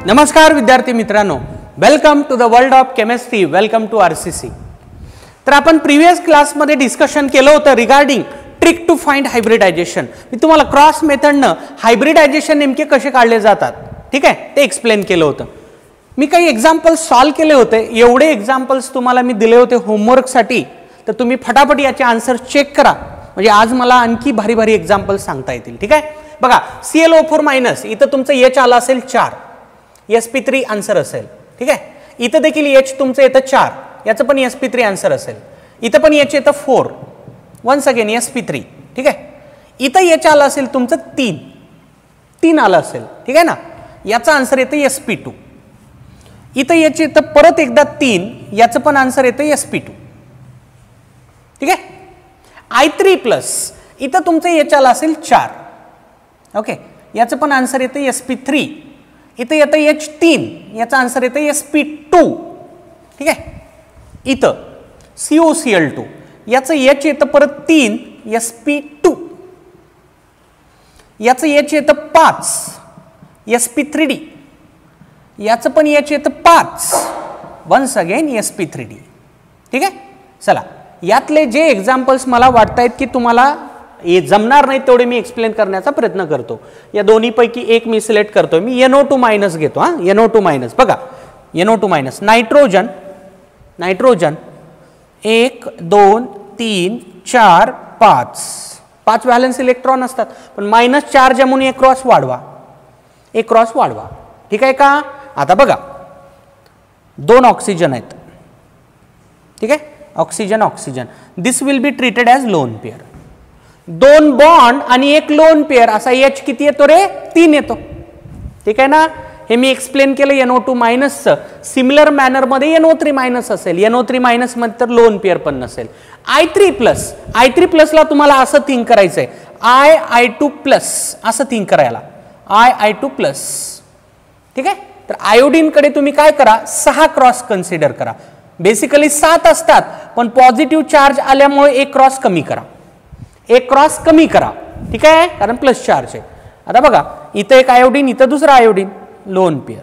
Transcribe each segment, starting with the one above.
नमस्कार विद्यार्थी मित्रांनो, welcome to the world of chemistry, welcome to RCC. तर आपण प्रीवियस क्लासमध्ये डिस्कशन केलं होतं regarding trick to find hybridization. मी तुम्हाला क्रॉस मेथडनं हायब्रिडायझेशन नेमके कसे काढले जातात, ठीक आहे, ते एक्सप्लेन केलं होतं। मी काही एक्झाम्पल्स सॉल्व केले होते, एवढे एक्झाम्पल्स तुम्हाला मी दिले होते होमवर्कसाठी, तर तुम्ही फटाफट याचे आन्सर चेक करा, म्हणजे आज मला आणखी भारी भारी एक्झाम्पल्स सांगता येतील, ठीक आहे। बघा ClO4 मायनस, इथं तुमचं H आला असेल 4, sp3 आन्सर असेल, ठीक आहे। इथं देखील H तुमचं येतं 4, याचं पण sp3 आन्सर असेल। इथं पण H येतं 4, वन्स अगेन sp3, ठीक आहे। इथं H आलं असेल तुमचं 3 आलं असेल, ठीक आहे ना, याचा आन्सर येतं sp2। इथं H येतं परत एकदा 3, याचं पण आन्सर येतं sp2, ठीक आहे। I3 प्लस, इथं तुमचं H आलं असेल 4, ओके, याचं पण आन्सर येतं sp3। इथं येतं H3, याचा आन्सर येतं sp2, ठीक आहे। इथं COCl2, याचं H येतं परत 3, sp2, याचं H येतं 5, sp3d, याचं पण H येतं 5, वन्स अगेन sp3d, ठीक आहे। चला, यातले जे एक्झाम्पल्स मला वाटतायत की तुम्हाला हे जमणार नाही तेवढे मी एक्सप्लेन करण्याचा प्रयत्न करतो। या दोन्हीपैकी एक मी सिलेक्ट करतोय, मी NO2 मायनस घेतो। हा, NO2 मायनस, बघा NO2 minus, nitrogen 1 2 3 4 5 valence electron असतात, पण -4 म्हणून एक क्रॉस वाढवा, ठीक आहे का। आता बघा 2 ऑक्सिजन आहेत, ठीक आहे, oxygen, this will be treated as lone pair. 2 bond आणि एक लोन पेअर, असा H किती येतो रे, 3 येतो, ठीक आहे ना। हे मी एक्सप्लेन केलं NO2 मायनसचं। सिमिलर मॅनर मध्ये NO3 मायनस असेल, NO3 मायनस मध्ये तर लोन पेअर पण नसेल। I3 प्लसला तुम्हाला असं थिंक करायचंय, I2 प्लस असं थिंक करायला, I2 प्लस, ठीक आहे। तर आयोडीन कडे तुम्ही काय करा, 6 क्रॉस कन्सिडर करा। बेसिकली 7 असतात, पण पॉझिटिव्ह चार्ज आल्यामुळे एक क्रॉस कमी करा, ठीक आहे, कारण प्लस चार्ज आहे। आता बघा, इथं एक आयोडीन, इथं दुसरा आयोडीन, लोन पेअर,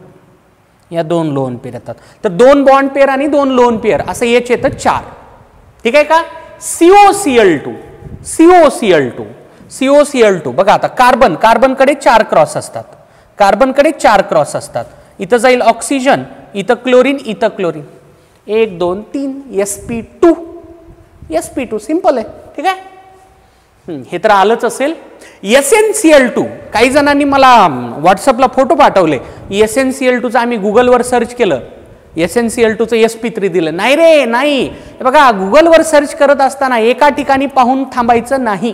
या 2 लोन पेअर येतात। तर 2 बॉन्ड पेअर आणि 2 लोन पेअर असं H येतं 4, ठीक आहे का। COCl2 बघा, आता कार्बन कडे 4 क्रॉस असतात, इथं जाईल ऑक्सिजन, इथं क्लोरीन, 1 2 3 sp2 सिंपल आहे, ठीक आहे। हे तर आलंच असेल। SnCl2, काही जणांनी मला व्हॉट्सअपला फोटो पाठवले, SnCl2चं आम्ही गुगलवर सर्च केलं, SnCl2चं sp3 दिलं, नाही रे नाही। बघा, गुगलवर सर्च करत असताना एका ठिकाणी पाहून थांबायचं नाही,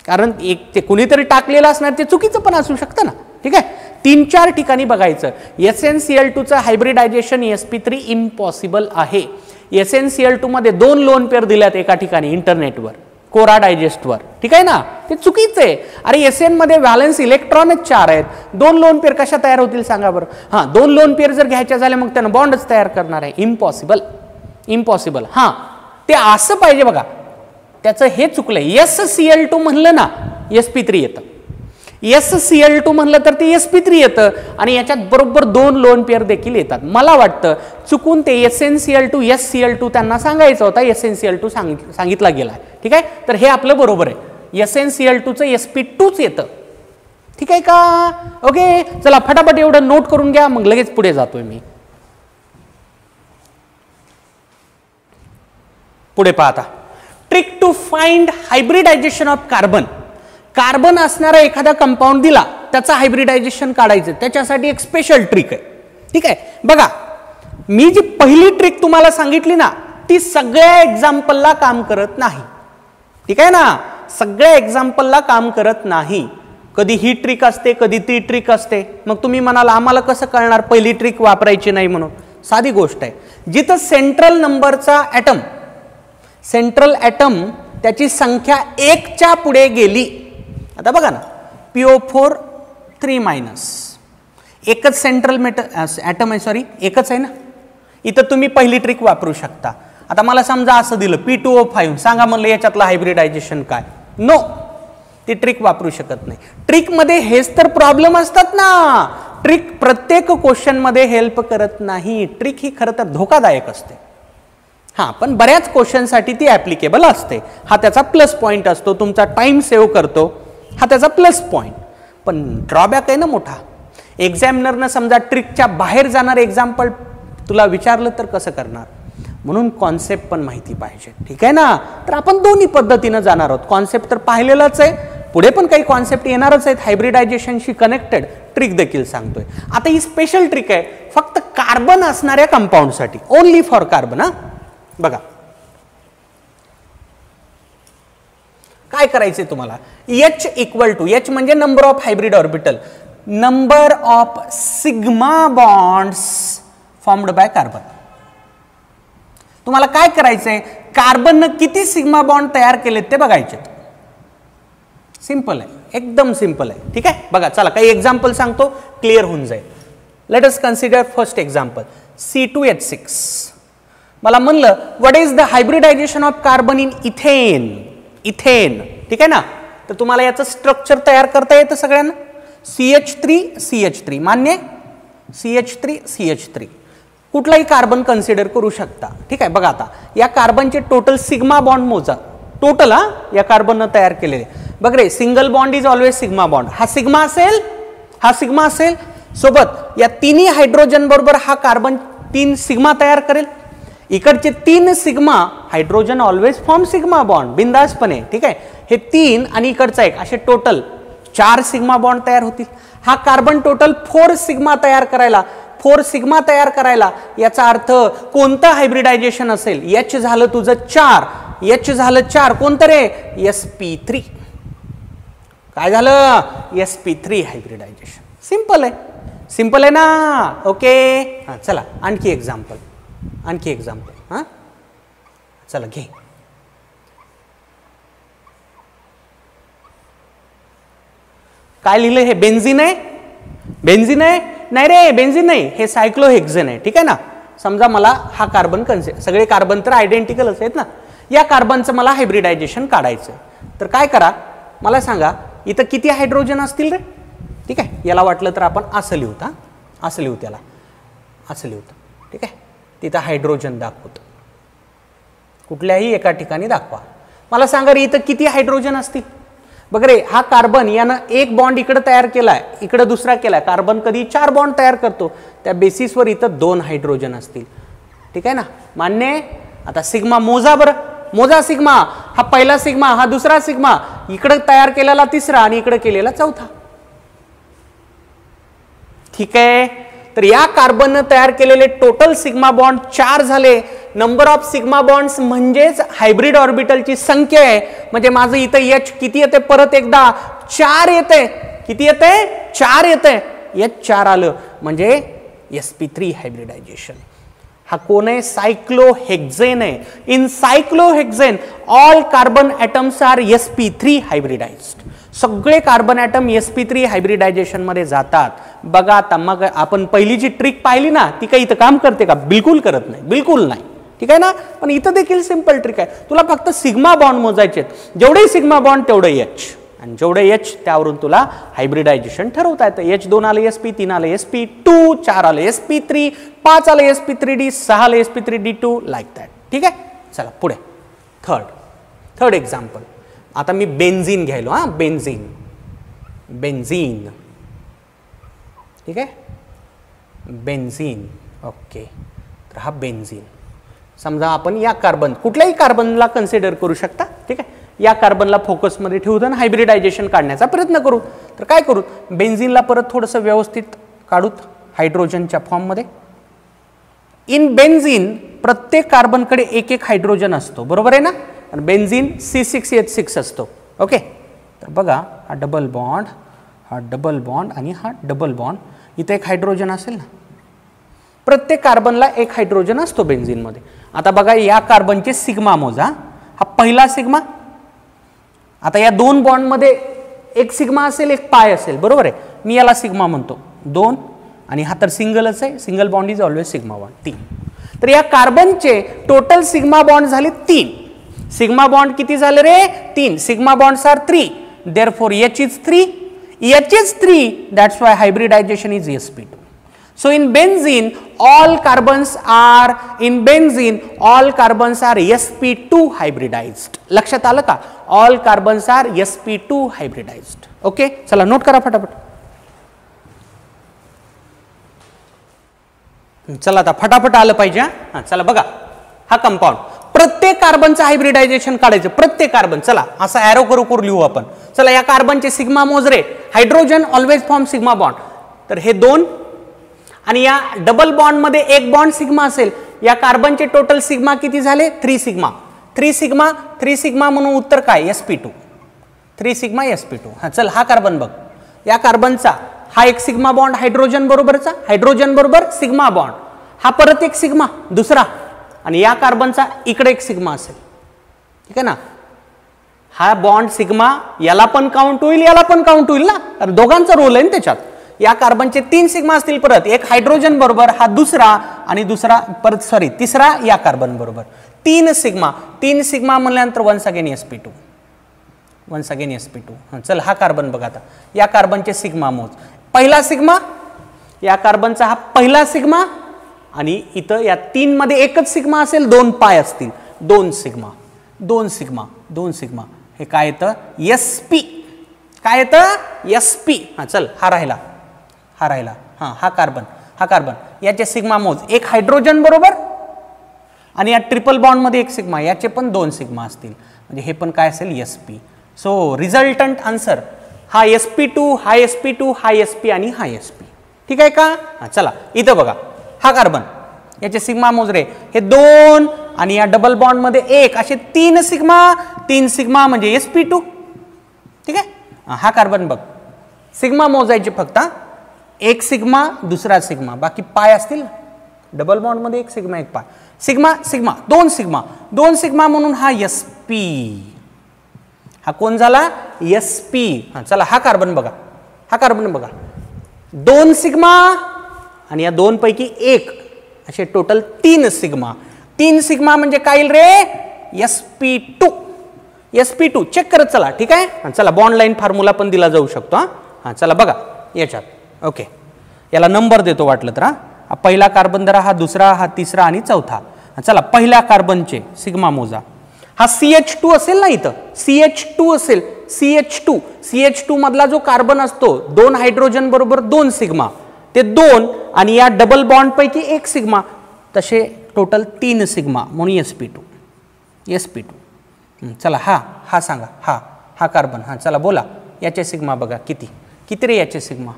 कारण ते कुणीतरी टाकलेलं असणार, ते चुकीचं पण असू शकतं ना, ठीक आहे। 3-4 ठिकाणी बघायचं। SnCl2चं हायब्रिडायझेशन sp3 इम्पॉसिबल आहे। SnCl2 मध्ये 2 लोन पेअर दिल्यात एका ठिकाणी इंटरनेटवर, कोरा डायजेस्टवर, ठीक आहे ना, ते चुकीचं आहे। अरे Sn मध्ये व्हॅलेन्स इलेक्ट्रॉनच 4 आहेत, 2 लोन पेअर कशा तयार होतील सांगा बरं। हां, 2 लोन पेअर जर घ्यायच्या झाल्या मग त्यानं बॉन्डच तयार करणार आहे, इम्पॉसिबल। हां, ते असं पाहिजे बघा, त्याचं हे चुकलंय। SCl2 म्हणलं ना sp3 येतं, SCl2 म्हणलं तर ते sp3 येतं, आणि याच्यात बरोबर 2 लोन पेअर देखील येतात। मला वाटतं चुकून ते SnCl2 SCl2 त्यांना सांगायचं होता, SnCl2 सांगितला गेला, ठीक आहे। तर हे आपलं बरोबर आहे, SnCl2चं sp2च येतं, ठीक आहे का। ओके, चला फटाफट एवढं नोट करून घ्या, मग लगेच पुढे जातोय मी। पुढे पाहता, trick to find hybridization of carbon असणारा एखादा कंपाऊंड दिला, त्याचा हायब्रिडायझेशन काढायचं, त्याच्यासाठी एक स्पेशल ट्रिक आहे, ठीक आहे। बघा, मी जी पहिली ट्रिक तुम्हाला सांगितली ना, ती सगळ्या एक्झाम्पलला काम करत नाही, ठीक आहे ना, सगळ्या एक्झाम्पलला काम करत नाही। कधी ही ट्रिक असते, कधी ती ट्रिक असते। मग तुम्ही म्हणाल आम्हाला कसं कळणार पहिली ट्रिक वापरायची नाही म्हणून? साधी गोष्ट आहे, जिथं सेंट्रल ॲटम त्याची संख्या 1 च्या पुढे गेली, आता बघा ना, PO4 3 मायनस, एकच सेंट्रल ॲटम आहे, सॉरी एकच आहे ना, इथं तुम्ही पहिली ट्रिक वापरू शकता। आता मला समजा असं दिलं P2O5, सांगा म्हणलं याच्यातलं हायब्रिडायझेशन काय, नो, ती ट्रिक वापरू शकत नाही। ट्रिक मध्ये हेच तर प्रॉब्लेम असतात ना, ट्रिक प्रत्येक क्वेश्चन मध्ये हेल्प करत नाही. ट्रिक ही खरं तर धोकादायक असते. हां, पण बऱ्याच क्वेश्चनसाठी ती ॲप्लिकेबल असते. हा त्याचा प्लस पॉईंट असतो. तुमचा टाइम सेव्ह करतो, हा त्याचा प्लस पॉईंट. पण ड्रॉबॅक आहे ना मोठा. एक्झामिनरनं समजा ट्रिकच्या बाहेर जाणार एक्झाम्पल तुला विचारलं तर कसं करणार. म्हणून कॉन्सेप्ट पण माहिती पाहिजे. ठीक आहे ना. तर आपण दोन्ही पद्धतीनं जाणार आहोत. कॉन्सेप्ट तर पाहिलेलाच आहे, पुढे पण काही कॉन्सेप्ट येणारच आहेत हायब्रिडायझेशनशी कनेक्टेड. ट्रिक देखील सांगतोय. आता ही स्पेशल ट्रिक आहे फक्त कार्बन असणाऱ्या कंपाऊंडसाठी, ओनली फॉर कार्बन. हा बघा काय करायचंय तुम्हाला. H इक्वल टू, H म्हणजे number of hybrid orbital, number of sigma bonds formed by carbon. तुम्हाला काय करायचंय, कार्बननं किती सिग्मा बॉन्ड तयार केलेत ते बघायचे. सिंपल आहे, एकदम सिंपल आहे. ठीक आहे. बघा चला काही एक्झाम्पल सांगतो, क्लिअर होऊन जाईल. Let us consider first example C2H6. मला म्हणलं what is the hybridisation of carbon in ethane. Ethane, ठीक आहे ना. तर तुम्हाला याचं स्ट्रक्चर तयार करता येतं सगळ्यांना. CH3 मान्य, CH3 कुठलाही कार्बन कन्सिडर करू शकता. ठीक आहे. बघा आता या कार्बनचे टोटल सिग्मा बॉन्ड मोजा. टोटल हा या कार्बननं तयार केलेले. बघ रे, single bond is always sigma bond. हा सिग्मा असेल, हा सिग्मा असेल. सोबत या तिन्ही हायड्रोजन बरोबर हा कार्बन 3 सिग्मा तयार करेल. इकडचे 3 sigma, hydrogen always form sigma bond बिंदासपणे. ठीक आहे. हे 3 आणि इकडचा 1 असे टोटल 4 सिग्मा बॉन्ड तयार होतील. हा कार्बन टोटल 4 सिग्मा तयार करायला, याचा अर्थ कोणतं हायब्रिडायझेशन असेल. H झालं तुझं 4, कोणतं रे, sp3. काय झालं, sp3 हायब्रिडायझेशन. सिंपल आहे ना. ओके. हां चला आणखी एक्झाम्पल. हां चला घे. काय लिहिलं हे, बेन्झिन आहे. नाही रे, बेन्झिन नाही, हे सायक्लोहेक्झेन आहे. ठीक आहे ना. समजा मला हा कार्बन सगळे कार्बन तर आयडेंटिकलच आहेत ना. या कार्बनचं मला हायब्रिडायझेशन काढायचं. तर काय करा, मला सांगा इथं किती हायड्रोजन असतील रे. ठीक आहे. याला वाटलं तर आपण असं लिहू. असं लिहू, त्याला असं लिहूत. ठीक आहे. तिथं हायड्रोजन दाखवतो, कुठल्याही एका ठिकाणी दाखवा. मला सांगा रे इथं किती हायड्रोजन असतील. बघ रे, हा कार्बन यानं एक बॉन्ड इकडे तयार केलाय, इकडे दुसरा केलाय. कार्बन कधी 4 बॉन्ड तयार करतो, त्या बेसिसवर इथं 2 हायड्रोजन असतील. ठीक आहे ना. मान्य. आता सिग्मा मोजा बरं, मोजा सिग्मा. हा पहिला सिग्मा, हा दुसरा सिग्मा, इकडे तयार केलेला तिसरा आणि इकडे केलेला चौथा. ठीक आहे. तर या कार्बननं तयार केलेले टोटल सिग्मा बॉन्ड 4 झाले. नंबर ऑफ सिग्मा बॉन्ड्स म्हणजेच हायब्रिड ऑर्बिटलची संख्या आहे. म्हणजे माझं इथं H किती येते, परत एकदा 4 येते. किती येते, 4 येते. H4 आलं म्हणजे sp3 हायब्रिडायझेशन. हा कोण आहे, सायक्लोहेक्झेन आहे. In cyclohexane all carbon atoms are sp3 hybridized. सगळे कार्बन ॲटम sp3 हायब्रिडायझेशन मध्ये जातात. बघा आता मग आपण पहिली जी ट्रिक पाहिली ना, ती काही इथं काम करते का, बिलकुल करत नाही, बिलकुल नाही. ठीक आहे ना. पण इथं देखील सिंपल ट्रिक आहे. तुला फक्त सिग्मा बॉन्ड मोजायचे आहेत. जेवढे सिग्मा बॉन्ड तेवढे H, आणि जेवढे H त्यावरून तुला हायब्रिडायझेशन ठरवता येतं. H2 आलं sp, 3 आलं sp2, 4 आलं sp3, 5 आलं sp3d, 6 आलं sp3d2, लाईक दॅट. ठीक आहे. चला पुढे थर्ड एक्झाम्पल. आता मी बेन्झीन घ्यायलो. हा बेन्झीन. ठीक आहे. बेन्झीन. ओके. तर हा बेन्झीन समजा आपण या कार्बन, कुठल्याही कार्बनला कन्सिडर करू शकता. ठीक आहे. या कार्बनला फोकसमध्ये ठेवून आणि हायब्रिडायझेशन काढण्याचा प्रयत्न करू. तर काय करू, बेन्झीनला परत थोडंसं व्यवस्थित काढूत हायड्रोजनच्या फॉर्ममध्ये. इन बेन्झीन प्रत्येक कार्बनकडे एक हायड्रोजन असतो, बरोबर आहे ना. आणि बेन्झीन C6H6 असतो. ओके. तर बघा हा डबल बॉन्ड, हा डबल बॉन्ड आणि हा डबल बॉन्ड. इथे एक हायड्रोजन असेल ना. प्रत्येक कार्बनला एक हायड्रोजन असतो बेन्झीनमध्ये. आता बघा या कार्बनचे सिग्मा मोजा. हा पहिला सिग्मा. आता या 2 बॉन्डमध्ये एक सिग्मा असेल, एक पाय असेल, बरोबर आहे. मी याला सिग्मा म्हणतो 2, आणि हा तर सिंगलच आहे. Single bond is always sigma bond 3. तर या कार्बनचे टोटल सिग्मा बॉन्ड झाले 3. सिग्मा बॉन्ड किती झाले रे, 3. Sigma bonds are 3. Therefore H is 3. HH3, that's why hybridization is sp2. So in benzene all carbons are sp2 hybridized. लक्षात आलं का? All carbons are sp2 hybridized. Okay, चला note करा फटाफट. चला आता फटाफट आलं पाहिजे. हा चला बघा, हा कंपाऊंड प्रत्येक कार्बनचं हायब्रिडायझेशन काढायचं. प्रत्येक कार्बन, चला असं ॲरो करू लिहू आपण. चला या कार्बनचे सिग्मा मोजरे. Hydrogen always form sigma bond, तर हे 2 आणि या डबल बॉन्ड मध्ये एक बॉन्ड सिग्मा असेल. या कार्बनचे टोटल सिग्मा किती झाले? 3 सिग्मा. 3 सिग्मा म्हणून उत्तर काय? sp2. 3 sigma sp2. हा चल हा कार्बन बघ. या कार्बनचा हा एक सिग्मा बॉन्ड हायड्रोजन बरोबरचा, हायड्रोजन बरोबर सिग्मा बॉन्ड, हा परत एक सिग्मा दुसरा, आणि या कार्बनचा इकडे एक सिग्मा असेल. ठीक आहे ना? हा बॉन्ड सिग्मा याला पण काउंट होईल, याला पण काउंट होईल ना, कारण दोघांचा रोल आहे ना त्याच्यात. या कार्बनचे 3 सिग्मा असतील, परत एक हायड्रोजन बरोबर, हा दुसरा, आणि दुसरा परत तिसरा या कार्बन बरोबर. 3 सिग्मा म्हणल्यानंतर वन्स अगेन sp2. चल हा कार्बन बघा आता. या कार्बनचे सिग्मा मोज. पहिला सिग्मा, या कार्बनचा हा पहिला सिग्मा, आणि इथं या 3 मध्ये एकच सिग्मा असेल, 2 पाय असतील. 2 सिग्मा. हे काय येतं? sp. काय येतं? sp. हा चल हा राहिला. हा कार्बन याचे सिग्मा मोज. एक हायड्रोजन बरोबर, आणि या ट्रिपल बॉन्ड मध्ये एक सिग्मा, याचे पण 2 सिग्मा असतील, म्हणजे हे पण काय असेल? sp. सो रिझल्टंट आन्सर हा sp2, हा sp आणि हा sp. ठीक आहे का? हा चला इथं बघा, हा कार्बन, याचे सिग्मा मोजरे. हे 2 आणि या डबल बॉन्ड मध्ये 1, असे 3 सिग्मा म्हणजे sp2. ठीक आहे? हा कार्बन बघ, सिग्मा मोजायचे फक्त. एक सिग्मा, दुसरा सिग्मा, बाकी पाय असतील. डबल बॉन्ड मध्ये एक सिग्मा, एक पाय. सिग्मा 2 सिग्मा म्हणून हा sp. हा कोण झाला? sp. हा चला हा कार्बन बघा. 2 सिग्मा आणि या 2 पैकी 1, असे टोटल 3 सिग्मा. 3 सिग्मा म्हणजे काय येईल रे? sp2. चेक करत चला. ठीक आहे? चला बॉन्ड लाईन फॉर्म्युला पण दिला जाऊ शकतो. हा चला बघा याच्यात. ओके, याला नंबर देतो वाटलं तर. हा पहिला कार्बन धरा, हा दुसरा, हा तिसरा आणि चौथा. चला पहिल्या कार्बनचे सिग्मा मोजा. हा CH2 असेल ना, इथं CH2 असेल. CH2 मधला जो कार्बन असतो, 2 हायड्रोजन बरोबर 2 सिग्मा, ते 2 आणि या डबल बॉन्ड पैकी 1 सिग्मा, तसे टोटल 3 सिग्मा म्हणून sp2. चला हा सांगा. हा कार्बन. हा चला बोला, याचे सिग्मा बघा किती रे याचे सिग्मा.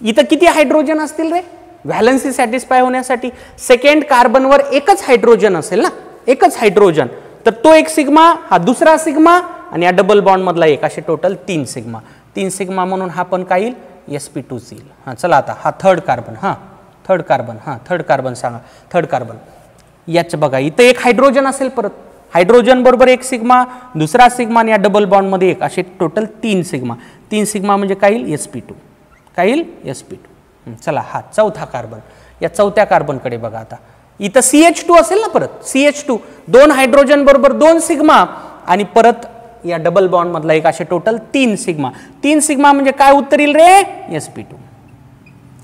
इथं किती हायड्रोजन असतील रे व्हॅलन्सी सॅटिस्फाय होण्यासाठी? सेकंड कार्बनवर एकच हायड्रोजन असेल ना, एकच हायड्रोजन, तर तो एक सिग्मा, हा दुसरा सिग्मा, आणि या डबल बॉन्ड मधला एक, असे टोटल 3 सिग्मा म्हणून हा पण काय येईल? sp2 येईल. हा चला आता हा थर्ड कार्बन सांगा. थर्ड कार्बन याच बघा, इथं एक हायड्रोजन असेल, परत हायड्रोजन बरोबर एक सिग्मा, दुसरा सिग्मा, आणि या डबल बॉन्ड मध्ये एक, असे टोटल 3 सिग्मा म्हणजे काय येईल? sp2. चला हा चौथा कार्बन. या चौथ्या कार्बनकडे बघा आता. इथं CH2 असेल ना, परत CH2, 2 हायड्रोजन बरोबर 2 सिग्मा, आणि परत या डबल बॉन्ड मधला एक, असे टोटल 3 सिग्मा म्हणजे काय उत्तर येईल रे? sp2.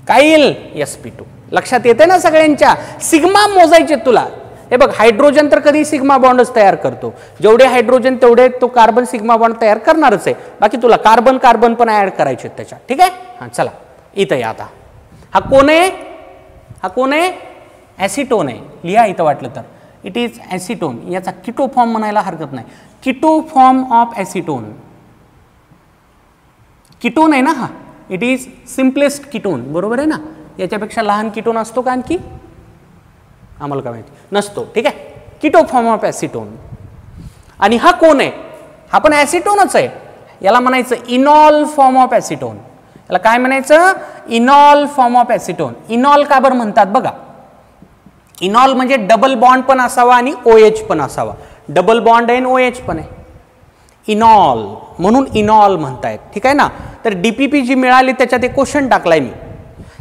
काय येईल? sp2. लक्षात येते ना सगळ्यांच्या? सिग्मा मोजायचे तुला. हे बघ, हायड्रोजन तर कधी सिग्मा बॉन्डच तयार करतो. जेवढे हायड्रोजन तेवढे तो कार्बन सिग्मा बॉन्ड तयार करणारच आहे. बाकी तुला कार्बन पण ऍड करायचे त्याच्यात. ठीक आहे? हा चला इथं या आता. हा कोण आहे? ॲसिटोन आहे. लिहा इथं वाटलं तर. It is acetone. याचा किटो फॉर्म म्हणायला हरकत नाही. Keto form of acetone. Ketone आहे ना हा. It is simplest ketone. बरोबर आहे ना? याच्यापेक्षा लहान किटोन असतो का आणखी? आम्हाला काय माहिती, नसतो. ठीक आहे? Keto form of acetone. आणि हा कोण आहे? हा पण ॲसिटोनच आहे. याला म्हणायचं इनॉल फॉर्म ऑफ ॲसिटोन. याला काय म्हणायचं? इनॉल फॉर्म ऑफ ॲसिटोन. इनॉल का बरं म्हणतात बघा. इनॉल म्हणजे डबल बॉन्ड पण असावा आणि OH पण असावा. डबल बॉन्ड आहे आणि OH पण आहे. इनॉल म्हणून इनॉल म्हणतायत. ठीक आहे ना? तर DPP जी मिळाली त्याच्यात एक क्वेश्चन टाकलाय मी.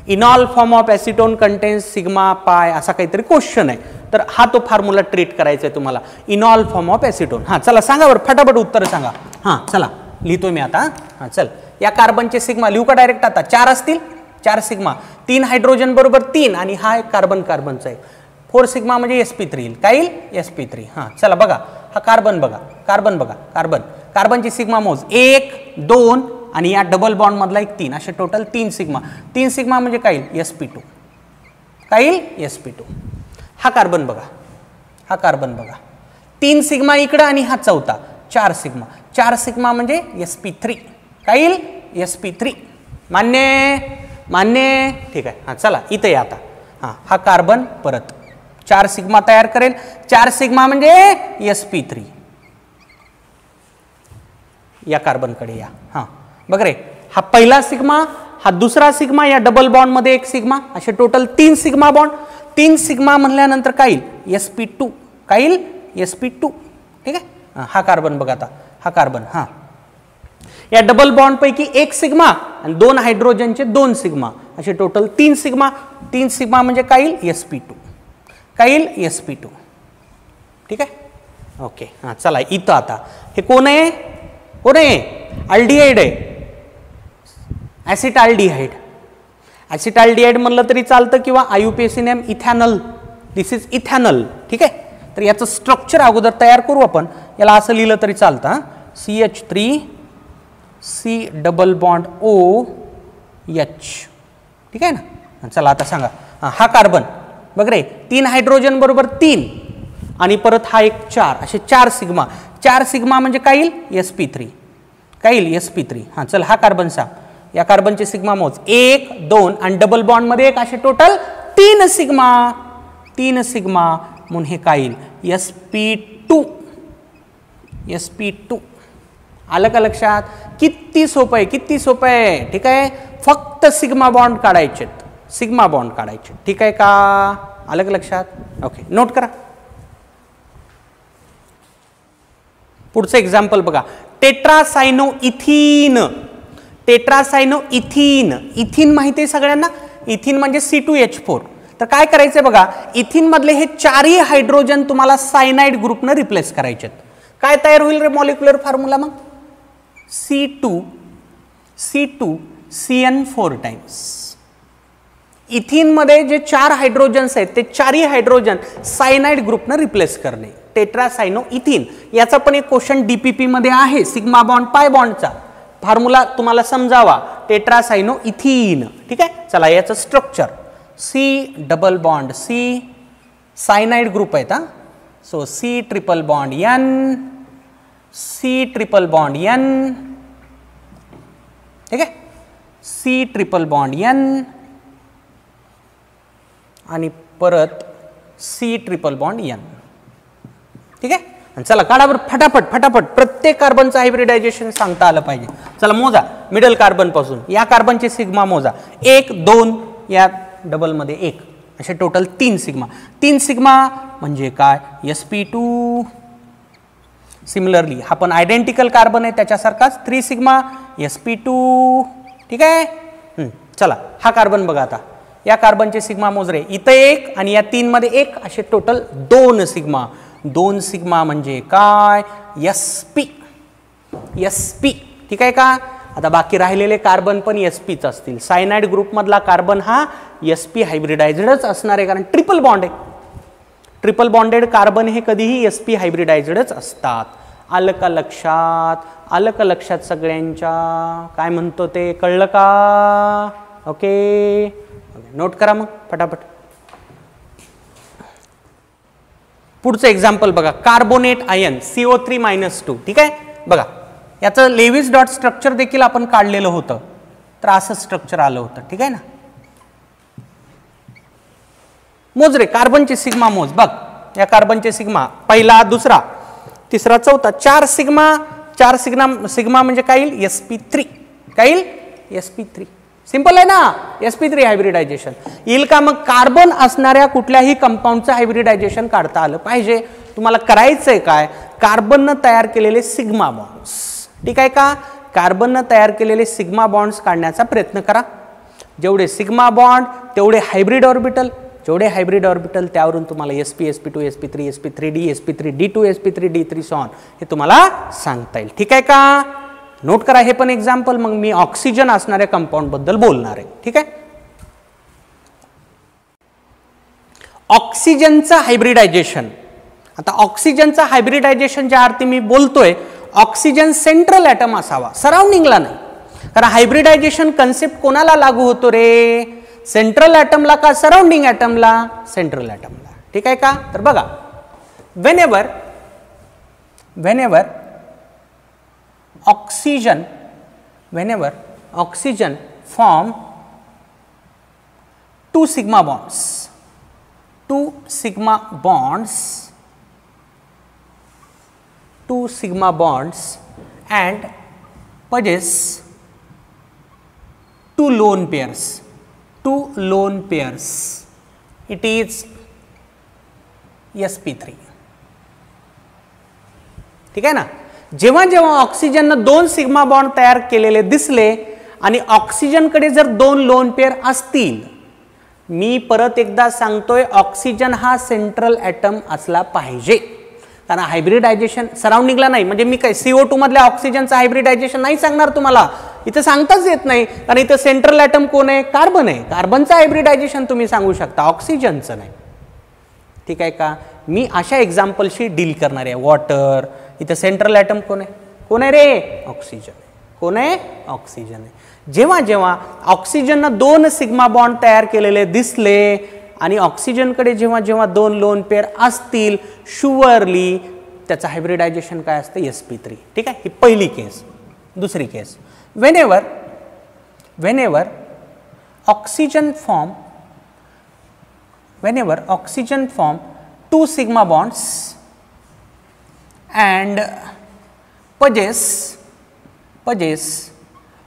Enol form of acetone contains sigma pi, असा काहीतरी क्वेश्चन आहे. तर हा तो फॉर्म्युला ट्रीट करायचा आहे तुम्हाला. इनॉल फॉर्म ऑफ ॲसिटोन. हा चला सांगा बरं, फटाफट उत्तर सांगा. हा चला लिहितोय मी आता. हां चल, या कार्बनचे सिग्मा लिहू का डायरेक्ट आता? 4 असतील, 4 सिग्मा, 3 हायड्रोजन बरोबर 3 आणि हा एक कार्बनचा एक 4 सिग्मा म्हणजे sp3 येईल. काय येईल? sp3. हां चला बघा, हा कार्बन बघा, कार्बनची सिग्मा मोज 1 2 आणि या डबल बॉन्ड मधला एक 3, असे टोटल 3 सिग्मा. 3 सिग्मा म्हणजे काय येईल? sp2. काय येईल? sp2. हा कार्बन बघा, 3 सिग्मा इकडं आणि हा चौथा 4 सिग्मा. 4 सिग्मा म्हणजे sp3. काय येईल? sp3. मान्य ठीक आहे. हां चला इथं या आता. हां हा कार्बन परत 4 सिग्मा तयार करेल. 4 सिग्मा म्हणजे sp3. या कार्बनकडे या. हां बघ रे, हा पहिला सिग्मा, हा दुसरा सिग्मा, या डबल बॉन्ड मध्ये एक सिग्मा, असे टोटल 3 सिग्मा बॉन्ड. 3 सिग्मा म्हणल्यानंतर काय येईल? sp2. काय येईल? sp2. ठीक आहे. हा कार्बन बघा आता, हा कार्बन. हां या डबल बॉन्ड पैकी एक सिग्मा आणि 2 हायड्रोजनचे 2 सिग्मा, असे टोटल 3 सिग्मा. 3 सिग्मा म्हणजे काय येईल? sp2. काय येईल? sp2. ठीक आहे. ओके. हां चला इथं आता हे कोण आहे? अल्डिहाइड आहे, ॲसिटाल्डिहाइड. ॲसिटाल्डिहाइड म्हणलं तरी चालतं किंवा IUPAC name ethanal. This is ethanal. ठीक आहे. तर याचं स्ट्रक्चर अगोदर तयार करू आपण. याला असं लिहिलं तरी चालतं, CH3 C double bond OH. ठीक आहे ना. चला आता सांगा, हा कार्बन बघ रे, 3 हायड्रोजन बरोबर 3 आणि परत हा एक 4, असे 4 सिग्मा. 4 सिग्मा म्हणजे काय येईल? sp3. काय येईल? sp3. हां चल, हा कार्बन सांग. या कार्बनचे सिग्मा मोज 1 2 आणि डबल बॉन्ड मध्ये एक, असे टोटल 3 सिग्मा. 3 सिग्मा म्हणून हे काय येईल? sp2. आलं का लक्षात? किती सोपं आहे. ठीक आहे. फक्त सिग्मा बॉन्ड काढायचे. ठीक आहे का? आलं का लक्षात? ओके, नोट करा. पुढचं एक्झाम्पल बघा, टेट्रासायनोइथीन. इथीन माहिती आहे सगळ्यांना? इथीन म्हणजे C2H4. तर काय करायचंय बघा, इथीन मधले हे 4ही हायड्रोजन तुम्हाला सायनाइड ग्रुपनं रिप्लेस करायचे. काय तयार होईल रे मॉलिक्युलर फॉर्म्युला? मग C2CN4 टाइम्स. इथीन मध्ये जे 4 हायड्रोजन्स आहेत ते 4ही हायड्रोजन सायनाइड ग्रुपनं रिप्लेस करणे. टेट्रासायनोइथीन. याचा पण एक क्वेश्चन DPP मध्ये आहे, सिग्मा बॉन्ड पाय बॉन्डचा फॉर्म्युला तुम्हाला समजावा. टेट्रासायनोइथीन. ठीक आहे. चला याचं structure, C double bond C, cyanide group आहेत. हा so C triple bond N, C triple bond N. ठीक आहे. C ट्रिपल बॉन्ड N आणि परत C ट्रिपल बॉन्ड N. ठीक आहे. चला काढा बरं फटाफट. प्रत्येक कार्बनचं हायब्रिडायझेशन सांगता आलं पाहिजे. चला मोजा, मिडल कार्बन पासून या कार्बनचे सिग्मा मोजा. 1 2, या डबल मध्ये 1, असे टोटल 3 सिग्मा. 3 सिग्मा म्हणजे काय? sp2. सिमिलरली हा पण आयडेंटिकल कार्बन आहे त्याच्यासारखाच, 3 सिग्मा sp2. ठीक आहे. चला हा कार्बन बघा आता. या कार्बनचे सिग्मा मोजरे, इथं 1 आणि या 3 मध्ये 1, असे टोटल 2 सिग्मा. 2 सिग्मा म्हणजे काय? sp. ठीक आहे का? आता बाकी राहिलेले कार्बन पण spच असतील. सायनाइड ग्रुप मधला कार्बन हा sp हायब्रिडायझडच असणार आहे, कारण ट्रिपल बॉन्ड आहे. ट्रिपल बॉन्डेड कार्बन हे कधीही sp हायब्रिडायझडच असतात. आलं का लक्षात सगळ्यांच्या? काय म्हणतो ते कळलं का? ओके, नोट करा मग फटाफट. पुढचं एक्झाम्पल बघा, कार्बोनेट आयन CO3-2. ठीक आहे. बघा याचं लेविस डॉट स्ट्रक्चर देखील आपण काढलेलं होतं, तर असं स्ट्रक्चर आलं होतं. ठीक आहे ना. मोज रे कार्बनचे सिग्मा मोज. बघ या कार्बनचे सिग्मा, पहिला दुसरा तिसरा चौथा 4 सिग्मा म्हणजे काय येईल? sp3. काय येईल? sp3. सिंपल आहे ना. sp3 हायब्रिडायझेशन येईल का? मग कार्बन असणाऱ्या कुठल्याही कंपाऊंडचं हायब्रिडायझेशन काढता आलं पाहिजे. तुम्हाला करायचंय काय? कार्बननं तयार केलेले सिग्मा बॉन्ड्स. ठीक आहे का? कार्बननं तयार केलेले सिग्मा बॉन्ड्स काढण्याचा प्रयत्न करा. जेवढे सिग्मा बॉन्ड तेवढे हायब्रिड ऑर्बिटल, त्यावरून तुम्हाला sp sp2 sp3 sp3d sp3d2 sp3d3 sworn हे तुम्हाला सांगता येईल. ठीक आहे का? नोट करा हे पण एक्झाम्पल, मग मी ऑक्सिजन असणाऱ्या कंपाऊंड बद्दल बोलणार आहे. ठीक आहे. ऑक्सिजनचं हायब्रिडायझेशन. आता ऑक्सिजनचं हायब्रिडायझेशन ज्या अर्थी मी बोलतोय, ऑक्सिजन सेंट्रल ॲटम असावा, सराउंडिंगला नाही. कारण हायब्रिडायझेशन कन्सेप्ट कोणाला लागू होतो रे? सेंट्रल ॲटमला का सराउंडिंग ॲटमला? सेंट्रल ॲटमला. ठीक आहे का? तर बघा, whenever oxygen form two sigma bonds and possess two lone pairs, it is sp3. ठीक आहे ना. जेव्हा जेव्हा ऑक्सिजननं 2 सिग्मा बॉन्ड तयार केलेले दिसले आणि ऑक्सिजनकडे जर 2 लोन पेअर असतील, मी परत एकदा सांगतोय, ऑक्सिजन हा सेंट्रल ॲटम असला पाहिजे. कारण हायब्रिडायझेशन सराउंडिंगला नाही. म्हणजे मी काय CO2 मधल्या ऑक्सिजनचं हायब्रिडायझेशन नाही सांगणार तुम्हाला, इथं सांगताच येत नाही. कारण इथं सेंट्रल ॲटम कोण आहे? कार्बन आहे. कार्बनचं हायब्रिडायझेशन तुम्ही सांगू शकता, ऑक्सिजनचं नाही. ठीक आहे का? मी अशा एक्झाम्पलशी डील करणार आहे. वॉटर, इथं सेंट्रल ॲटम कोण आहे? कोण आहे रे? ऑक्सिजन. कोण आहे? ऑक्सिजन आहे. जेव्हा जेव्हा ऑक्सिजननं 2 सिग्मा बॉन्ड तयार केलेले दिसले आणि ऑक्सिजनकडे जेव्हा जेव्हा 2 लोन पेअर असतील, शुअरली त्याचं हायब्रिडायझेशन काय असतं? sp3. ठीक आहे. ही पहिली केस. दुसरी केस, whenever oxygen form 2 sigma bonds and possess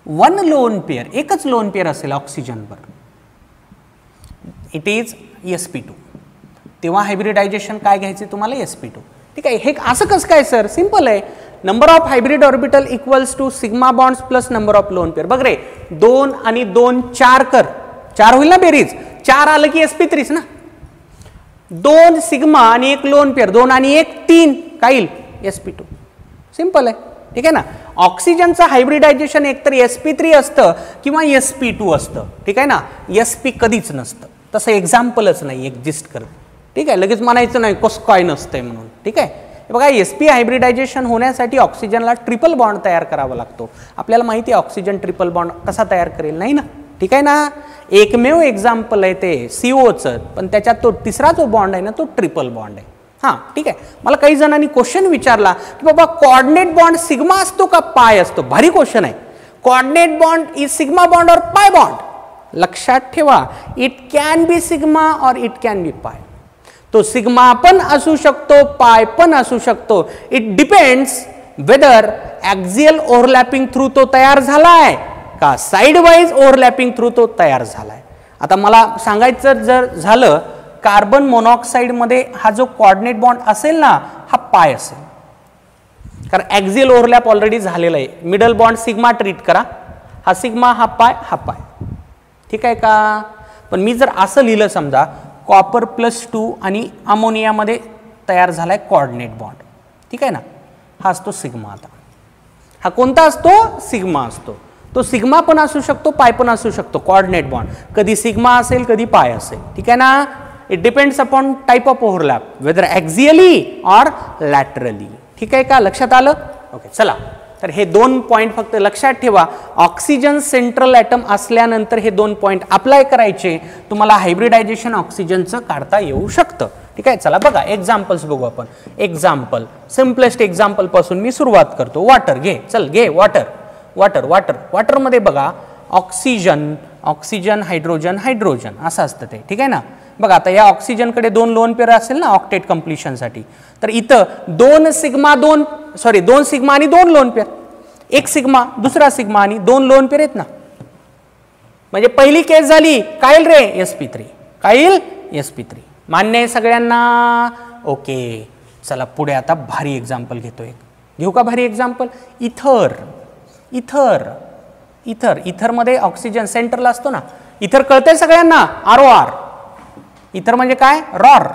1 lone pair, एकच लोन पेअर असेल ऑक्सिजनवर, इट इज sp2. तेव्हा हायब्रिडायझेशन काय घ्यायचे तुम्हाला? sp2. ठीक आहे. हे असं कसं काय सर? सिंपल आहे. Number of hybrid orbital equals to sigma bonds plus number of lone pair. बघ रे, 2 आणि 2 4 कर, 4 होईल ना बेरीज. 4 आलं की sp3 ना. 2 सिग्मा आणि 1 लोन पेअर, 2 आणि 1 3, काय येईल? sp2. सिंपल आहे. ठीक आहे ना. ऑक्सिजनचं हायब्रिडायझेशन एकतर sp3 असतं किंवा sp2 असतं. ठीक आहे ना. sp कधीच नसतं. तसं एक्झाम्पलच नाही एक्झिस्ट करत. ठीक आहे. लगेच म्हणायचं नाही कसं काय नसतंय म्हणून. ठीक आहे. बघा, sp हायब्रिडायझेशन होण्यासाठी ऑक्सिजनला ट्रिपल बॉन्ड तयार करावा लागतो. आपल्याला माहिती आहे ऑक्सिजन ट्रिपल बॉन्ड कसा तयार करेल, नाही ना. ठीक आहे ना. एकमेव एक्झाम्पल आहे ते CO चं, पण त्याच्यात तो तिसरा जो बॉन्ड आहे ना, तो ट्रिपल बॉन्ड आहे. हां, ठीक आहे. मला काही जणांनी क्वेश्चन विचारला की बाबा कोऑर्डिनेट बॉन्ड सिग्मा असतो का पाय असतो? भारी क्वेश्चन आहे. Coordinate bond is sigma bond और पाय बॉन्ड? लक्षात ठेवा, इट कॅन बी सिग्मा और इट कॅन बी पाय. तो सिग्मा पण असू शकतो, पाय पण असू शकतो. It depends whether axial overlapping through तो तयार झालाय का साइड वाईज ओव्हरलॅपिंग थ्रू तो तयार झालाय. आता मला सांगायचं जर झालं, कार्बन मोनॉक्साईड मध्ये हा जो कोऑर्डिनेट बॉन्ड असेल ना, हा पाय असेल. कारण ॲक्झियल ओव्हरलॅप ऑलरेडी झालेला आहे. मिडल बॉन्ड सिग्मा ट्रीट करा, हा सिग्मा, हा पाय, हा पाय. ठीक आहे का? पण मी जर असं लिहिलं समजा, कॉपर +2 आणि अमोनियामध्ये तयार झालाय कोऑर्डिनेट बॉन्ड. ठीक आहे ना. हा असतो सिग्मा. आता हा कोणता असतो? सिग्मा असतो. तो सिग्मा पण असू शकतो, पाय पण असू शकतो. कोऑर्डिनेट बॉन्ड कधी सिग्मा असेल, कधी पाय असेल. ठीक आहे ना. It depends upon type of overlap, whether axially or laterally. ठीक आहे का? लक्षात आलं? ओके, चला. तर हे 2 पॉईंट फक्त लक्षात ठेवा. ऑक्सिजन सेंट्रल ॲटम असल्यानंतर हे 2 पॉईंट अप्लाय करायचे. तुम्हाला हायब्रिडायझेशन ऑक्सिजनचं काढता येऊ शकतं. ठीक आहे. चला बघा, एक्झाम्पल्स बघू आपण. एक्झाम्पल, सिम्पलेस्ट एक्झाम्पल पासून मी सुरुवात करतो. वॉटर घे. चल घे वॉटर. वॉटरमध्ये बघा, ऑक्सिजन हायड्रोजन असं असतं ते. ठीक आहे ना. बघा, आता या ऑक्सिजनकडे 2 लोन पेअर असेल ना ऑक्टेट कंप्लिशनसाठी, तर इथं 2 सिग्मा आणि 2 लोन पेअर, 1 सिग्मा, दुसरा सिग्मा आणि 2 लोन पेअर आहेत ना. म्हणजे पहिली केस झाली काय रे? sp3. काय sp3. मान्य आहे सगळ्यांना? ओके, चला पुढे आता भारी एक्झाम्पल घेऊ का? भारी एक्झाम्पल, इथर मध्ये ऑक्सिजन सेंटरला असतो ना. इथर कळतंय सगळ्यांना? ROR. इथर म्हणजे काय? रॉर.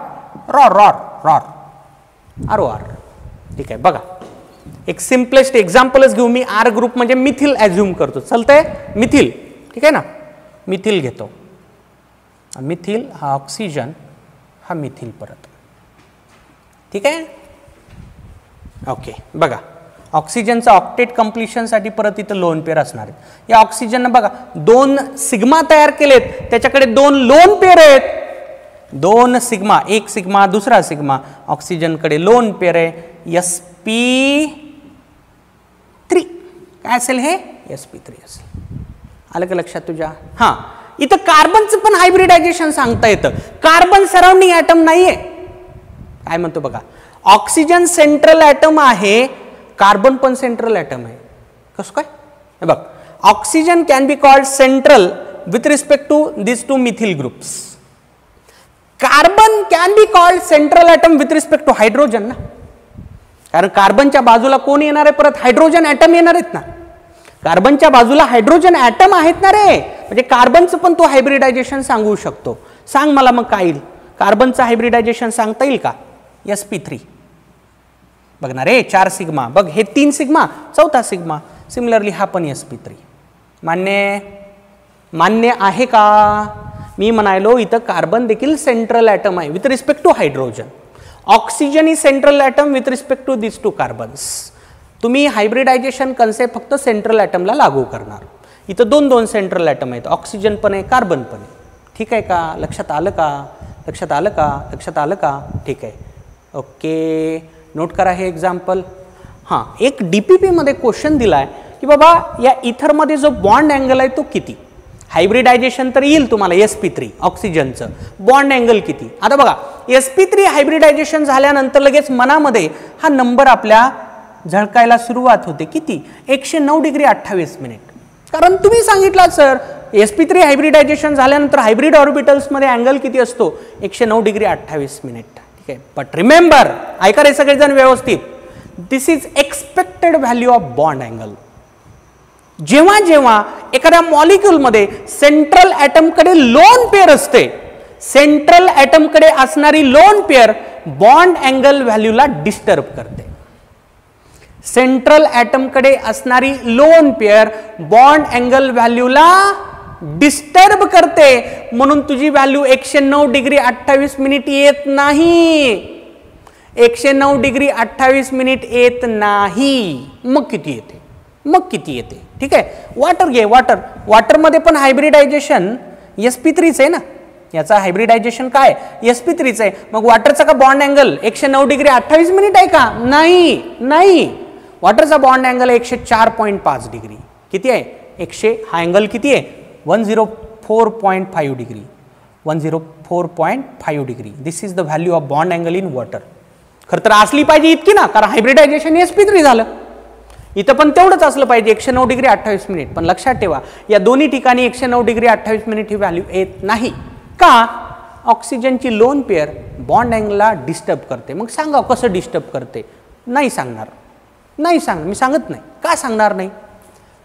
ROR. ठीक आहे. बघा, एक सिम्पलेस्ट एक्झाम्पलच घेऊ मी. आर ग्रुप म्हणजे मिथिल ॲझ्युम करतो, चालतंय? मिथिल, ठीक आहे ना. मिथिल घेतो. मिथिल हा ऑक्सिजन, हा मिथिल परत, ठीक आहे. ओके, बघा ऑक्सिजनचा ऑक्टेट कंप्लिशनसाठी परत इथं लोन पेअर असणार आहेत. या ऑक्सिजननं बघा 2 सिग्मा तयार केलेत, त्याच्याकडे 2 लोन पेअर आहेत. 2 सिग्मा, एक सिग्मा दुसरा सिग्मा. ऑक्सिजनकडे लोन पेअर आहे sp3. काय असेल हे? sp3 असेल. आलं का लक्षात तुझ्या? हां, इथं कार्बनचं पण हायब्रिडायझेशन सांगता येतं. कार्बन सराउंडिंग ॲटम नाहीये. काय म्हणतो बघा, ऑक्सिजन सेंट्रल ॲटम आहे, कार्बन पण सेंट्रल ॲटम आहे. कसं काय? हे बघ, oxygen can be called central with respect to this 2 methyl groups. Carbon can be called central atom with respect to hydrogen ना, कारण कार्बनच्या बाजूला कोण येणार आहे? परत हायड्रोजन ॲटम येणार आहेत ना. कार्बनच्या बाजूला हायड्रोजन ॲटम आहेत ना रे, म्हणजे कार्बनचं पण तो हायब्रिडायझेशन सांगू शकतो. सांग मला मग काय येईल? कार्बनचं हायब्रिडायझेशन सांगता येईल का? sp3. बघ ना रे, 4 सिग्मा, बघ हे 3 सिग्मा, 4था सिग्मा. सिमिलरली हा पण sp3. मान्य? मान्य आहे का? मी म्हणालो इथं कार्बन देखील सेंट्रल ॲटम आहे with respect to hydrogen. Oxygen is central atom with respect to this 2 carbons. तुम्ही हायब्रिडायझेशन कन्सेप्ट फक्त सेंट्रल ॲटमला लागू करणार. इथं 2 सेंट्रल ॲटम आहेत, ऑक्सिजन पण आहे, कार्बन पण आहे. ठीक आहे का? लक्षात आलं का? लक्षात आलं का? लक्षात आलं का? ठीक आहे. ओके, नोट करा हे एक्झाम्पल. हां, एक DPP मध्ये क्वेश्चन दिला आहे की बाबा या इथरमध्ये जो बॉन्ड अँगल आहे तो किती? हायब्रिडायझेशन तर येईल तुम्हाला sp3 ऑक्सिजनचं, बॉन्ड अँगल किती? आता बघा, sp3 हायब्रिडायझेशन झाल्यानंतर लगेच मनामध्ये हा नंबर आपल्या झळकायला सुरुवात होते. किती? 109 डिग्री 28 मिनिट. कारण तुम्ही सांगितलं सर sp3 हायब्रिडायझेशन झाल्यानंतर हायब्रिड ऑर्बिटल्समध्ये अँगल किती असतो? 109 डिग्री 28 मिनिट. ठीक आहे, बट रिमेंबर, ऐका रे सगळेजण व्यवस्थित, this is expected value of bond angle. जेव्हा जेव्हा एखाद्या मॉलिक्यूलमध्ये सेंट्रल ॲटमकडे लोन पेअर असते, सेंट्रल ॲटमकडे असणारी लोन पेअर बॉन्ड अँगल व्हॅल्यूला डिस्टर्ब करते. सेंट्रल ॲटमकडे असणारी लोन पेअर बॉन्ड अँगल व्हॅल्यूला डिस्टर्ब करते, म्हणून तुझी व्हॅल्यू 109 डिग्री 28 मिनिट येत नाही. 109 डिग्री 28 मिनिट येत नाही. मग किती येते? मग किती येते? ठीक आहे, वॉटर घे. वॉटरमध्ये पण हायब्रिडायझेशन sp3च आहे ना. याचा हायब्रिडायझेशन काय? sp3च आहे. मग वॉटरचा का बॉन्ड अँगल 109 डिग्री 28 मिनिट आहे का? नाही, नाही. वॉटरचा बॉन्ड अँगल 104.5 डिग्री. किती आहे? 100. हा अँगल किती आहे? 104.5 degree. 104.5 degree. This is the value of bond angle in water. खरं तर असली पाहिजे इतकी ना, कारण हायब्रिडायझेशन sp3 झालं. इथं पण तेवढंच असलं पाहिजे 109 डिग्री 28 मिनिट. पण लक्षात ठेवा, या दोन्ही ठिकाणी 109 डिग्री 28 मिनिट ही व्हॅल्यू येत नाही. का? ऑक्सिजनची लोन पेअर बॉन्ड अँगलला डिस्टर्ब करते. मग सांगा कसं डिस्टर्ब करते? नाही सांगणार, नाही सांगणार, मी सांगत नाही. का सांगणार नाही?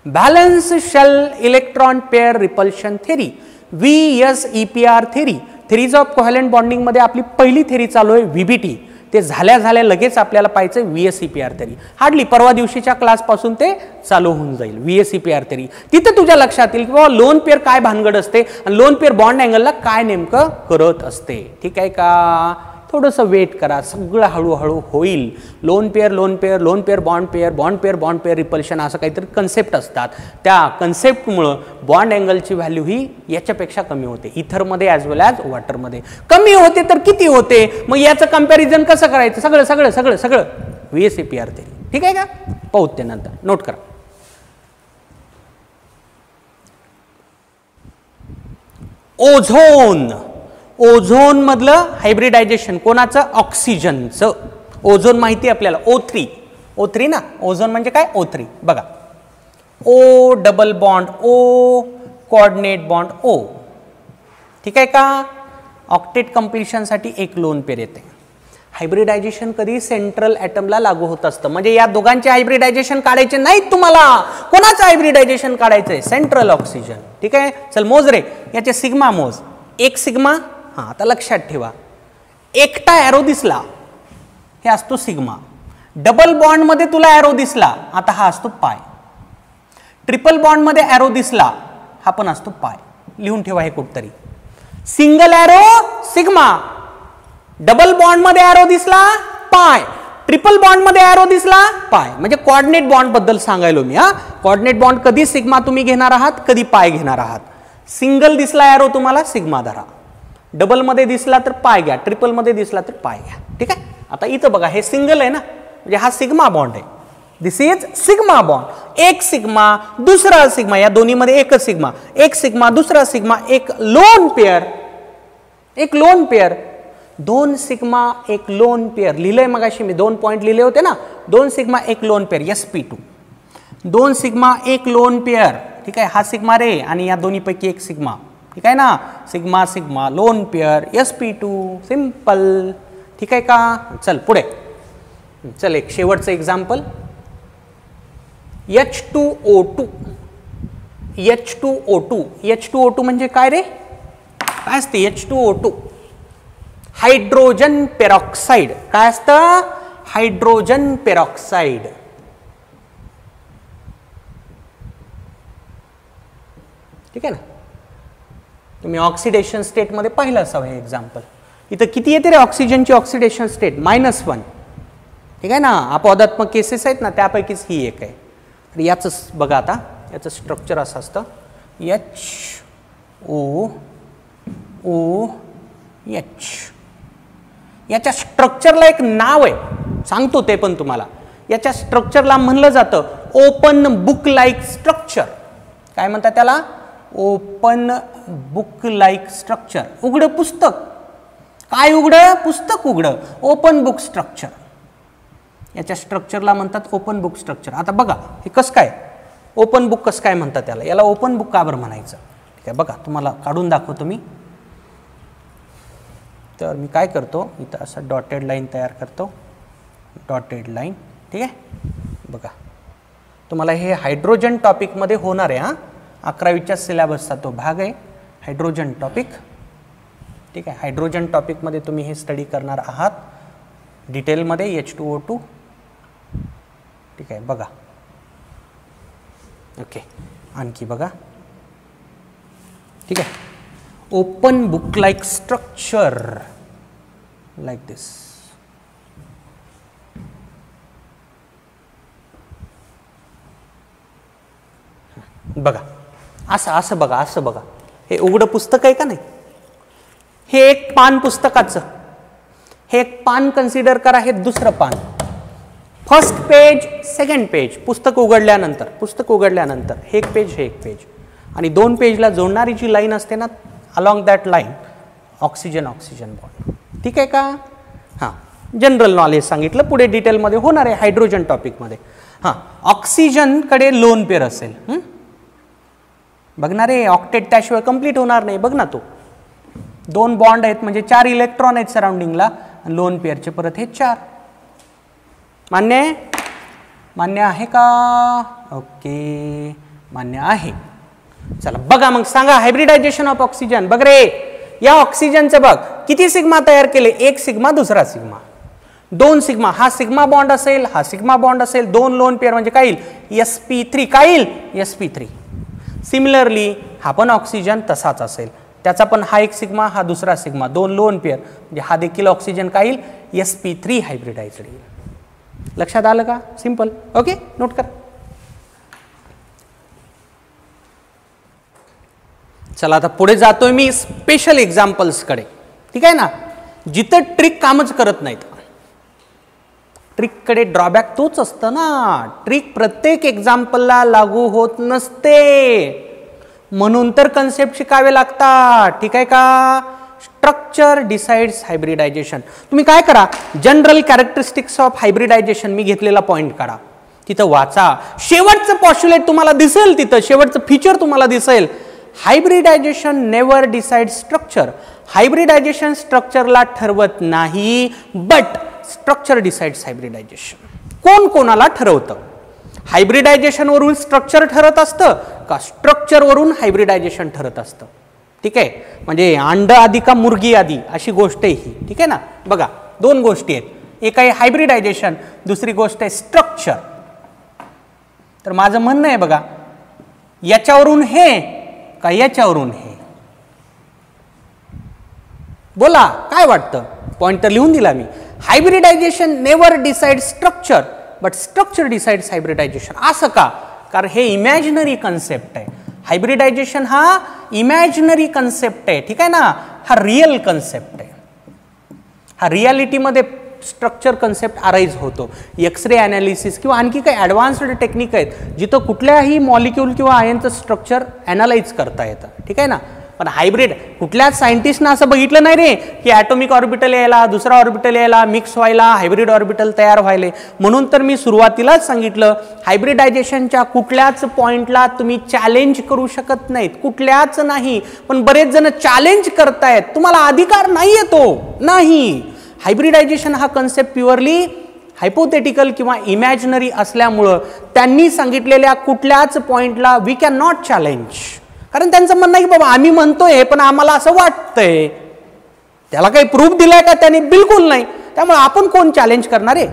Valence shell electron pair repulsion theory, VSEPR theory, theories of covalent bonding मध्ये आपली पहिली थेरी चालू आहे VBT. ते झाल्या लगेच आपल्याला पाहायचं VSEPR थेरी. हार्डली परवा दिवशीच्या क्लासपासून ते चालू होऊन जाईल. VSEPR थेरी तिथे तुझ्या लक्षात येईल की बाबा लोन पेअर काय भानगड असते आणि लोन पेअर बॉन्ड अँगलला काय नेमकं करत असते. ठीक आहे का? थोडंसं वेट करा, सगळं हळूहळू होईल. Lone pair lone pair loan pair bond pair bond pair bond pair repulsion असं काहीतरी कन्सेप्ट असतात. त्या कन्सेप्टमुळं बॉन्ड अँगलची व्हॅल्यू ही याच्यापेक्षा कमी होते. इथरमध्ये ॲज वेल ॲज वॉटरमध्ये कमी होते. तर किती होते? मग याचं कंपॅरिझन कसं करायचं? सगळं सगळं सगळं सगळं VSEPR थेरी. ठीक आहे का? पाहू ते नंतर. नोट करा. ओझोन. ओझोन मधलं हायब्रिडायझेशन कोणाचं? ऑक्सिजनचं. ओझोन माहिती आहे आपल्याला, O3. O3 ना. ओझोन म्हणजे काय? O3. बघा, O double bond O, coordinate bond O. ठीक आहे का? ऑक्टेट कंप्लिशनसाठी एक लोन पेअर येते. हायब्रिडायझेशन कधी? सेंट्रल ॲटमला लागू होत असतं. म्हणजे या दोघांचे हायब्रिडायझेशन काढायचे नाहीत तुम्हाला. कोणाचं हायब्रिडायझेशन काढायचंय? Central oxygen. ठीक आहे, चल मोज रे. याचे सिग्मा मोज. एक सिग्मा. हां, आता लक्षात ठेवा, एकटा ॲरो दिसला हे असतो सिग्मा. डबल बॉन्ड मध्ये तुला एरो दिसला, आता हा असतो पाय. ट्रिपल बॉन्ड मध्ये एरो दिसला, हा पण असतो पाय. लिहून ठेवा हे कुठतरी. Single arrow sigma, double bond मध्ये एरो दिसला पाय, ट्रिपल बॉन्ड मध्ये एरो दिसला पाय. म्हणजे कोऑर्डिनेट बॉन्ड बद्दल सांगायलो मी. कोऑर्डिनेट बॉन्ड कधी सिग्मा तुम्ही घेणार आहात, कधी पाय घेणार आहात. सिंगल दिसला एरो तुम्हाला सिग्मा धरा, डबल मध्ये दिसला तर पाय घ्या, ट्रिपल मध्ये दिसला तर पाय घ्या. ठीक आहे. आता इथं बघा हे सिंगल आहे ना, म्हणजे हा सिग्मा बॉन्ड आहे. दिस इज सिग्मा बॉन्ड. एक सिग्मा दुसरा सिग्मा, या दोन्ही मध्ये एकच सिग्मा, एक सिग्मा दुसरा सिग्मा, एक लोन पेयर, एक लोन पेयर. दोन सिग्मा एक लोन पेयर लिहिलंय मगाशी मी, 2 पॉइंट लिहिले होते ना. 2 सिग्मा एक लोन पेयर sp2. 2 सिग्मा एक लोन पेयर. ठीक आहे. हा सिग्मा रे आणि या दोन्ही पैकी एक सिग्मा. ठीक आहे ना. Sigma sigma lone pair sp2. Simple. ठीक आहे का. चल पुढे. चल एक शेवटचं एक्झाम्पल. H2O2. H2O2. H2O2 म्हणजे काय रे, काय असते H2O2? Hydrogen peroxide. काय असतं? Hydrogen peroxide. ठीक आहे ना. तुम्ही ऑक्सिडेशन स्टेट मध्ये पाहिलं असावं हे एक्झाम्पल. इथं किती येते रे ऑक्सिजनची ऑक्सिडेशन स्टेट? -1. ठीक आहे ना. अपवादात्मक केसेस आहेत ना, त्यापैकीच ही एक आहे. तर याच बघा आता, याचं स्ट्रक्चर असं असतं HOOH. याच्या स्ट्रक्चरला एक नाव आहे, सांगतो ते पण तुम्हाला. याच्या स्ट्रक्चरला म्हणलं जातं ओपन बुक लाईक स्ट्रक्चर. काय म्हणतात त्याला? Open book like structure. उघडं पुस्तक. काय उघडं? पुस्तक उघडं. Open book structure. याच्या स्ट्रक्चरला म्हणतात ओपन बुक स्ट्रक्चर. आता बघा हे कसं काय ओपन बुक कसं काय म्हणतात त्याला? याला ओपन बुक का बरं म्हणायचं? ठीक आहे. बघा तुम्हाला काढून दाखवतो मी. तर मी काय करतो, इथं असं डॉटेड लाईन तयार करतो. Dotted line. ठीक आहे. बघा तुम्हाला हे हायड्रोजन टॉपिकमध्ये होणार आहे. 11वीच्या सिलेबसचा तो भाग आहे हायड्रोजन टॉपिक. ठीक आहे. हायड्रोजन टॉपिकमध्ये तुम्ही हे स्टडी करणार आहात डिटेलमध्ये H2O2. ठीक आहे. बघा. ओके. आणखी बघा. ठीक आहे. Open book like structure like this. बघा असं असं बघा, असं बघा. हे उघडं पुस्तक आहे का नाही? हे एक पान पुस्तकाचं. हे एक पान कन्सिडर करा, हे दुसरं पान. First page, second page. पुस्तक उघडल्यानंतर हे एक पेज, हे एक पेज. आणि 2 पेजला जोडणारी जी लाईन असते ना, along that line oxygen bond. ठीक आहे का. हां. जनरल नॉलेज सांगितलं, पुढे डिटेलमध्ये होणार आहे हायड्रोजन टॉपिकमध्ये. हां. ऑक्सिजनकडे लोन पेअर असेल. बघणार आहे ऑक्टेट त्याशिवाय कंप्लीट होणार नाही. बघ ना तो 2 बॉन्ड आहेत म्हणजे 4 इलेक्ट्रॉन आहेत सराउंडिंगला. लोन पेअरचे परत हे 4. मान्य आहे? मान्य आहे का? ओके. मान्य आहे. चला बघा मग सांगा हायब्रिडायझेशन ऑफ ऑक्सिजन. बघ रे या ऑक्सिजनचं बघ किती सिग्मा तयार केले. एक सिग्मा दुसरा सिग्मा. 2 सिग्मा. हा सिग्मा बॉन्ड असेल, हा सिग्मा बॉन्ड असेल. 2 लोन पेअर म्हणजे काय येईल? sp3. काय येईल? sp3. सिमिलरली हा पण ऑक्सिजन तसाच असेल. त्याचा पण हा एक सिग्मा, हा दुसरा सिग्मा. 2 लोन पेअर म्हणजे हा देखील ऑक्सिजन काय येईल? sp3 हायब्रिडाइज्ड येईल. लक्षात आलं का? सिंपल. ओके. नोट कर. चला आता पुढे जातोय मी स्पेशल एक्झाम्पल्स कडे. ठीक आहे ना. जिथं ट्रिक कामच करत नाहीत. ट्रिक कडे ड्रॉबॅक तोच असतं ना. ट्रिक प्रत्येक एक्झाम्पलला लागू होत नसते, म्हणून तर कन्सेप्ट शिकावे लागतात. ठीक आहे का. Structure decides hybridisation. तुम्ही काय करा, जनरल कॅरेक्टरिस्टिक्स ऑफ हायब्रिडायझेशन मी घेतलेला पॉइंट काढा, तिथं वाचा. शेवटचं पॉस्ट्युलेट तुम्हाला दिसेल, तिथं शेवटचं फीचर तुम्हाला दिसेल. Hybridization never decide structure. Hybridization स्ट्रक्चरला ठरवत नाही, बट स्ट्रक्चर डिसाइड्स हायब्रिडायझेशन. कोण कोणाला ठरवतं? हायब्रिडायझेशन वरून स्ट्रक्चर ठरत असतं का स्ट्रक्चर वरून हायब्रिडायझेशन ठरत असतं? ठीक आहे. म्हणजे अंड आधी का मुर्गी आधी अशी गोष्ट आहे ही. ठीक आहे ना. बघा 2 गोष्टी आहेत. एक आहे हायब्रिडायझेशन, दुसरी गोष्ट आहे स्ट्रक्चर. तर माझं म्हणणं आहे बघा, याच्यावरून हे का याच्यावरून हे, बोला काय वाटतं? पॉइंट तर लिहून दिला मी. Hybridization never decide structure but structure decides hybridization. असं का? कारण हे इमॅजिनरी कन्सेप्ट आहे. हायब्रिडायझेशन हा इमॅजिनरी कन्सेप्ट आहे, ठीक आहे ना. हा रिअल कन्सेप्ट आहे. हा रियालिटीमध्ये स्ट्रक्चर कन्सेप्ट अराईज होतो. एक्सरे अनालिसिस किंवा आणखी काही ॲडव्हान्स्ड टेक्निक आहेत जिथं कुठल्याही मॉलिक्यूल किंवा आयनचं स्ट्रक्चर ॲनालाइज करता येतं, ठीक आहे ना. पण हायब्रिड कुठल्याच सायंटिस्टनं असं बघितलं नाही रे की ॲटॉमिक ऑर्बिटल यायला, दुसरा ऑर्बिटल यायला, मिक्स व्हायला, हायब्रिड ऑर्बिटल तयार व्हायले. म्हणून तर मी सुरुवातीलाच सांगितलं, हायब्रिडायझेशनच्या कुठल्याच पॉइंटला तुम्ही चॅलेंज करू शकत नाहीत, कुठल्याच नाही. पण बरेच जण चॅलेंज करतायत, तुम्हाला अधिकार नाही येतो नाही. हायब्रिडायझेशन हा कन्सेप्ट प्युअरली हायपोथेटिकल किंवा इमॅजिनरी असल्यामुळं त्यांनी सांगितलेल्या कुठल्याच पॉइंटला वी कॅन नॉट चॅलेंज. कारण त्यांचं म्हणणं आहे की बाबा आम्ही म्हणतोय पण आम्हाला असं वाटतंय. त्याला काही प्रूफ दिलाय का त्याने? बिलकुल नाही. त्यामुळे आपण कोण चॅलेंज करणार आहे?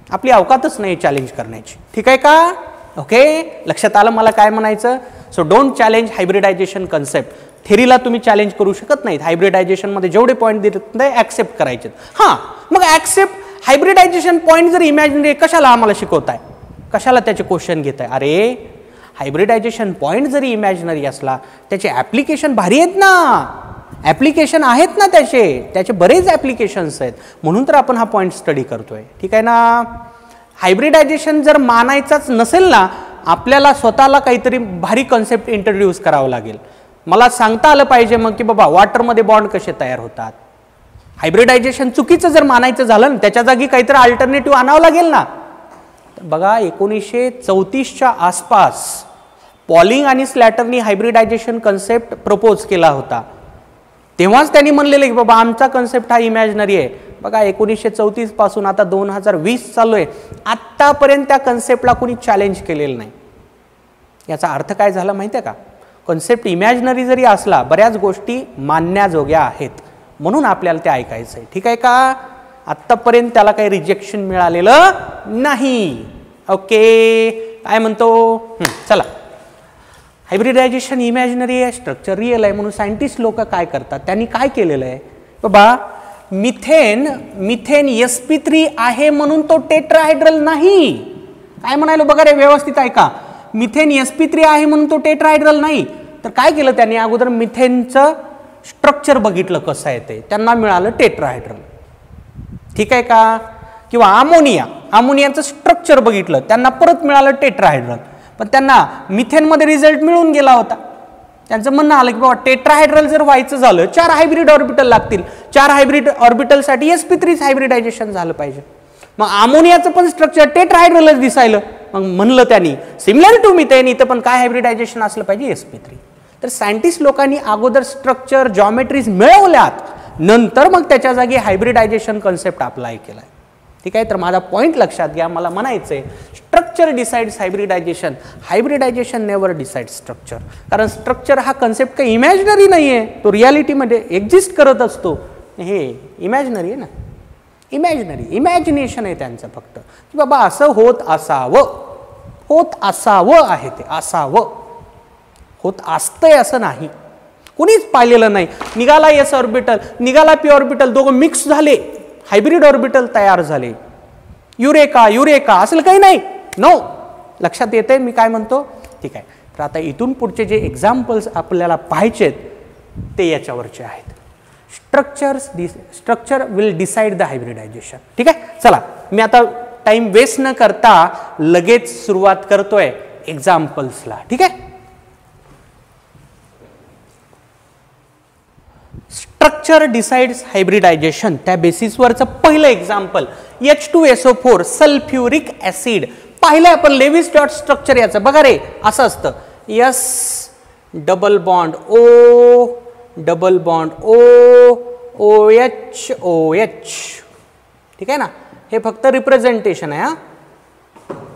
आपली अवकातच नाही चॅलेंज करण्याची, ठीक आहे का? ओके, लक्षात आलं मला काय म्हणायचं? So don't challenge hybridization concept. थेरीला तुम्ही चॅलेंज करू शकत नाहीत. हायब्रिडायझेशनमध्ये जेवढे पॉईंट देतात ते ॲक्सेप्ट करायचे. हां, मग ॲक्सेप्ट हायब्रिडायझेशन पॉईंट जर इमॅजिनरी कशाला आम्हाला शिकवताय? कशाला त्याचे क्वेश्चन घेताय? अरे हायब्रिडायझेशन पॉईंट जरी इमॅजिनरी असला त्याचे ॲप्लिकेशन भारी आहेत ना, ॲप्लिकेशन आहेत ना त्याचे बरेच ॲप्लिकेशन्स आहेत. म्हणून तर आपण हा पॉईंट स्टडी करतोय, ठीक आहे ना. हायब्रिडायझेशन जर मानायचाच नसेल ना, आपल्याला स्वतःला काहीतरी भारी कॉन्सेप्ट इंट्रोड्यूस करावं लागेल. मला सांगता आलं पाहिजे मग की बाबा वॉटरमध्ये बॉन्ड कसे तयार होतात. हायब्रिडायझेशन चुकीचं जर मानायचं झालं ना, त्याच्या जागी काहीतरी अल्टरनेटिव्ह आणावं लागेल ना. बघा 1934च्या आसपास पॉलिंग आणि स्लॅटरनी हायब्रिडायझेशन कन्सेप्ट प्रपोज केला होता. तेव्हाच त्यांनी म्हणलेलं की बाबा आमचा कन्सेप्ट हा इमॅजिनरी आहे. बघा 1934 पासून आता 2020 चालू आहे, आत्तापर्यंत त्या कन्सेप्टला कोणी चॅलेंज केलेलं नाही. याचा अर्थ काय झाला माहिती आहे का? कन्सेप्ट इमॅजिनरी जरी असला बऱ्याच गोष्टी मानण्याजोग्या आहेत, म्हणून आपल्याला ते ऐकायचं आहे, ठीक आहे का? आत्तापर्यंत त्याला काही रिजेक्शन मिळालेलं नाही. ओके, काय म्हणतो? चला, हायब्रिडायझेशन इमॅजिनरी आहे, स्ट्रक्चर रिअल आहे. म्हणून सायंटिस्ट लोक काय करतात? त्यांनी काय केलेलं आहे बाबा, मिथेन sp3 आहे म्हणून तो टेट्राहायड्रल नाही. काय म्हणालो बघा रे, व्यवस्थित ऐका. मिथेन sp3 आहे म्हणून तो टेट्राहायड्रल नाही. तर काय केलं त्यांनी? अगोदर मिथेनचं स्ट्रक्चर बघितलं कसं आहे ते, त्यांना मिळालं टेट्राहायड्रल, ठीक आहे का? किंवा अमोनियाचं स्ट्रक्चर बघितलं, त्यांना परत मिळालं टेट्राहायड्रल. पण त्यांना मिथेनमध्ये रिझल्ट मिळून गेला होता. त्यांचं म्हणणं आलं की बाबा टेट्राहायड्रल जर व्हायचं झालं 4 हायब्रिड ऑर्बिटल लागतील. 4 हायब्रिड ऑर्बिटलसाठी sp3 हायब्रिडायझेशन झालं पाहिजे. मग अमोनियाचं पण स्ट्रक्चर टेट्राहायड्रलच दिसायलं. मग म्हणलं त्यांनी सिमिलर टू मिथेन, इथं पण काय हायब्रिडायझेशन असलं पाहिजे? sp3. तर सायंटिस्ट लोकांनी अगोदर स्ट्रक्चर जॉमेट्रीज मिळवल्यात, नंतर मग त्याच्या जागी हायब्रिडायझेशन कन्सेप्ट अप्लाय केलाय, ठीक आहे. तर माझा पॉईंट लक्षात घ्या, मला म्हणायचंय structure decides hybridisation, hybridisation never decide structure. कारण स्ट्रक्चर हा कन्सेप्ट काही इमॅजिनरी नाही आहे, तो रियालिटीमध्ये एक्झिस्ट करत असतो. हे इमॅजिनरी आहे ना, इमॅजिनेशन आहे त्यांचं फक्त की बाबा असं होत असावं आहे, ते असावं, होत असतंय असं नाही. कोणीच पाहिलेलं नाही. निघाला s ऑर्बिटल, निघाला p ऑर्बिटल, दोघं मिक्स झाले, हायब्रिड ऑर्बिटल तयार झाले. युरेका असलं काही नाही. नो, लक्षात येते मी काय म्हणतो? ठीक आहे. तर आता इथून पुढचे जे एक्झाम्पल्स आपल्याला पाहायचेत ते याच्यावरचे आहेत. Structure will decide the hybridisation, ठीक आहे. चला, मी आता टाइम वेस्ट न करता लगेच सुरुवात करतोय एक्झाम्पल्सला, ठीक आहे. स्ट्रक्चर डिसाइड्स हायब्रिडायझेशन, त्या बेसिसवरचं पहिलं एक्झाम्पल H2SO4 सल्फ्युरिक ऍसिड. पाहिलं आपण लेविस डॉट स्ट्रक्चर याचं. बघा रे, असं असतं S double bond O double bond O OH OH, ठीक आहे ना. हे फक्त रिप्रेझेंटेशन आहे.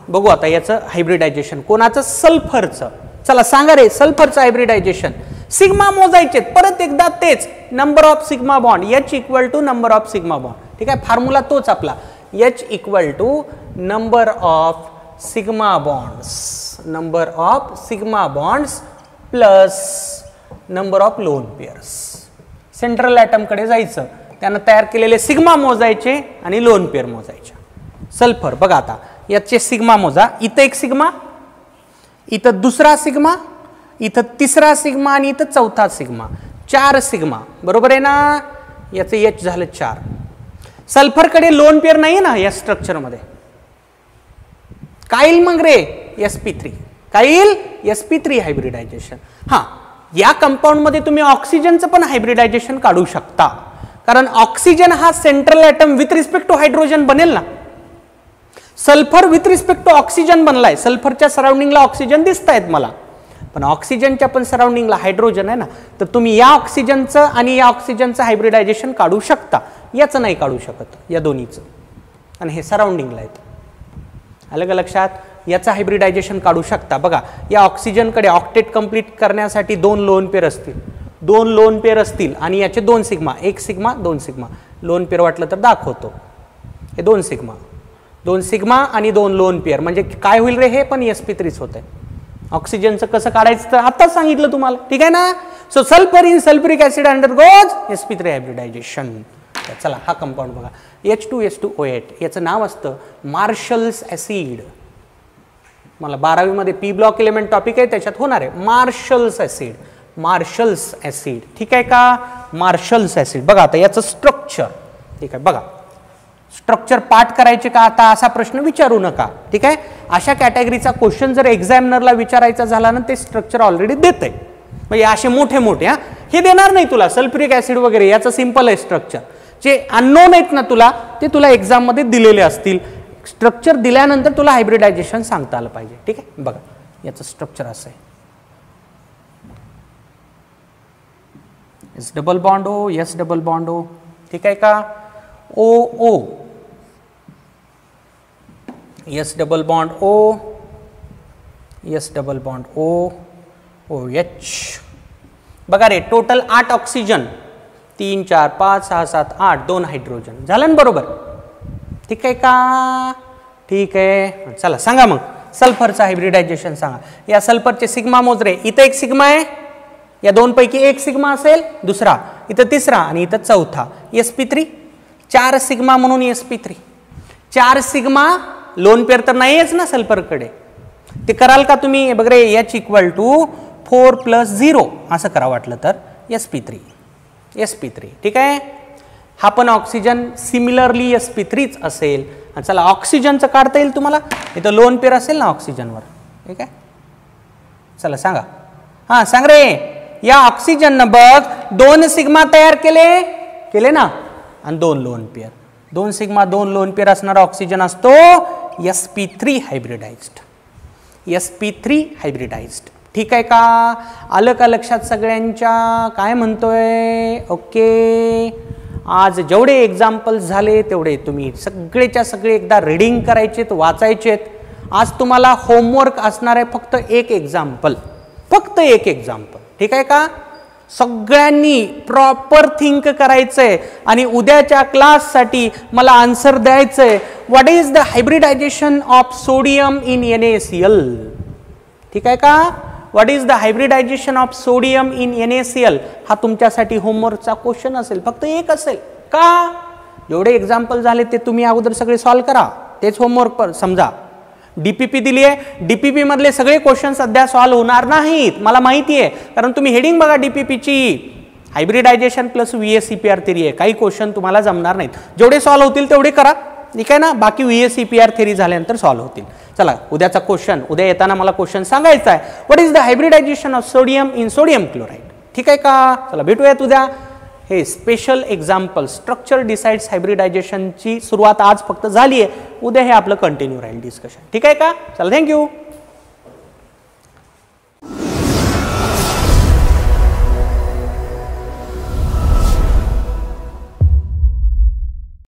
बघू आता याचं हायब्रिडायझेशन कोणाचं? सल्फरचं. चला सांगा रे, सल्फरचं हायब्रिडायझेशन. सिग्मा मोजायचे, परत एकदा तेच, number of sigma bond H equal to number of sigma bond. ठीक आहे, फॉर्म्युला तोच आपला H equal to number of sigma bonds plus number of lone pairs. Central atom कडे जायचं, त्यानं तयार केलेले सिग्मा मोजायचे आणि लोन पेअर मोजायचे. सल्फर बघा आता याचे सिग्मा मोजा, इथं एक सिग्मा, इथं दुसरा सिग्मा, इथं तिसरा सिग्मा आणि इथं चौथा सिग्मा, 4 सिग्मा बरोबर आहे ना. याचं H झालं 4. सल्फरकडे लोन पेअर नाही ना या स्ट्रक्चरमध्ये, काय येईल मग रे sp3, काय येईल sp3 हायब्रिडायझेशन. हा, या कंपाऊंड मध्ये तुम्ही ऑक्सिजनचं पण हायब्रिडायझेशन काढू शकता, कारण ऑक्सिजन हा central atom with respect to hydrogen बनेल ना. Sulphur with respect to oxygen बनलाय, सल्फरच्या सराउंडिंगला ऑक्सिजन दिसत आहेत मला, पण ऑक्सिजनच्या पण सराउंडिंगला हायड्रोजन आहे ना, तर तुम्ही या ऑक्सिजनचं आणि या ऑक्सिजनचं हायब्रिडायझेशन काढू शकता, याचं नाही काढू शकत, या दोन्हीचं. आणि हे सराउंडिंगला आहेत, अलग लक्षात. याचं हायब्रिडायझेशन काढू शकता. बघा या ऑक्सिजनकडे ऑक्टेट कंप्लीट करण्यासाठी 2 लोन पेअर असतील, आणि याचे 2 sigma, 1 sigma 2 sigma. Lone pair वाटलं तर दाखवतो, हे 2 सिग्मा आणि 2 लोन पेअर म्हणजे काय होईल रे, हे पण sp3च होत आहे. ऑक्सिजनचं कसं काढायचं तर आताच सांगितलं तुम्हाला, ठीक आहे ना. So sulphur in sulphuric acid undergoes sp3 hybridisation. चला हा कंपाऊंड बघा, H2SO8, याचं नाव असतं मार्शल्स ऍसिड. मला 12वी मध्ये पी ब्लॉक एलिमेंट टॉपिक आहे, त्याच्यात होणार आहे मार्शल्स ऍसिड. ठीक आहे का, मार्शल्स ऍसिड. बघा आता याचं स्ट्रक्चर, ठीक आहे, बघा स्ट्रक्चर पाठ करायचे का आता असा प्रश्न विचारू नका, ठीक आहे. अशा कॅटेगरीचा क्वेश्चन जर एक्झामिनरला विचारायचा झाला ना, ते स्ट्रक्चर ऑलरेडी देते, म्हणजे असे मोठे मोठे हे देणार नाही तुला. सल्फ्युरिक ऍसिड वगैरे याचं सिंपल आहे स्ट्रक्चर, जे अननोन आहेत ना तुला, ते तुला एक्झाम मध्ये दिलेले असतील. स्ट्रक्चर दिल्यानंतर तुला हायब्रिडायझेशन सांगता आलं पाहिजे, ठीक आहे. बघा याचं स्ट्रक्चर असं आहे, S double bond O, S double bond O, ठीक आहे का. OO, S double bond O, S double bond O, OH. बघा रे, टोटल 8 ऑक्सिजन, 3 4 5 6 7 8, 2 हायड्रोजन झालं ना बरोबर, ठीक आहे का. ठीक आहे, चला सांगा मग सल्फरचं हायब्रिडायझेशन सांगा. या सल्फरचे सिग्मा मोजरे, इथं 1 सिग्मा आहे, या 2 पैकी 1 सिग्मा असेल, दुसरा, इथं तिसरा आणि इथं चौथा sp3. 4 सिग्मा म्हणून sp3. 4 सिग्मा लोन पेअर तर नाहीच ना सल्फरकडे, ते कराल का तुम्ही. बघ रे, H इक्वल टू 4 + 0 असं करा वाटलं तर sp3, ठीक आहे. हा पण ऑक्सिजन सिमिलरली sp3च असेल. चला ऑक्सिजनचं काढता येईल तुम्हाला, इथं लोन पेअर असेल ना ऑक्सिजनवर, ठीक आहे. चला सांगा, हा सांग रे. या ऑक्सिजननं बघ 2 सिग्मा तयार केले ना, आणि 2 lone pair. 2 sigma 2 lone pair असणारा ऑक्सिजन असतो sp3 हायब्रिडाइज्ड. ठीक आहे का, आलं का लक्षात सगळ्यांच्या. काय म्हणतोय, ओके. आज जेवढे एक्झाम्पल्स झाले तेवढे तुम्ही सगळेच्या सगळे एकदा रीडिंग करायचेत, वाचायचेत. आज तुम्हाला होमवर्क असणार आहे फक्त एक एक्झाम्पल, ठीक आहे का. सगळ्यांनी प्रॉपर थिंक करायचंय आणि उद्याच्या क्लाससाठी मला आन्सर द्यायचंय. What is the hybridisation of sodium in NaCl. ठीक आहे का. What is the hybridisation of sodium in NaCl. हा तुमच्यासाठी होमवर्कचा क्वेश्चन असेल, फक्त एक असेल का. जेवढे एक्झाम्पल झाले ते तुम्ही अगोदर सगळे सॉल्व्ह करा, तेच होमवर्क समजा. DPP दिली आहे, DPP मधले सगळे क्वेश्चन सध्या सॉल्व्ह होणार नाहीत, मला माहिती आहे, कारण तुम्ही हेडिंग बघा DPPची. हायब्रिडायझेशन प्लस VSEPR थेरी आहे, काही क्वेश्चन तुम्हाला जमणार नाहीत. जेवढे सॉल्व्ह होतील तेवढे करा, ठीक आहे ना. बाकी VSEPR थेरी झाल्यानंतर सॉल्व्ह होतील. चला उद्याचा क्वेश्चन, उद्या येताना मला क्वेश्चन सांगायचा आहे. What is the hybridisation of sodium in sodium chloride. ठीक आहे का. चला भेटूयात उद्या. हे स्पेशल एक्झाम्पल स्ट्रक्चर डिसाइड्स हायब्रिडायझेशनची सुरुवात आज फक्त झाली आहे, उद्या हे आपलं कंटिन्यू राहील डिस्कशन. ठीक आहे का. चला थँक्यू.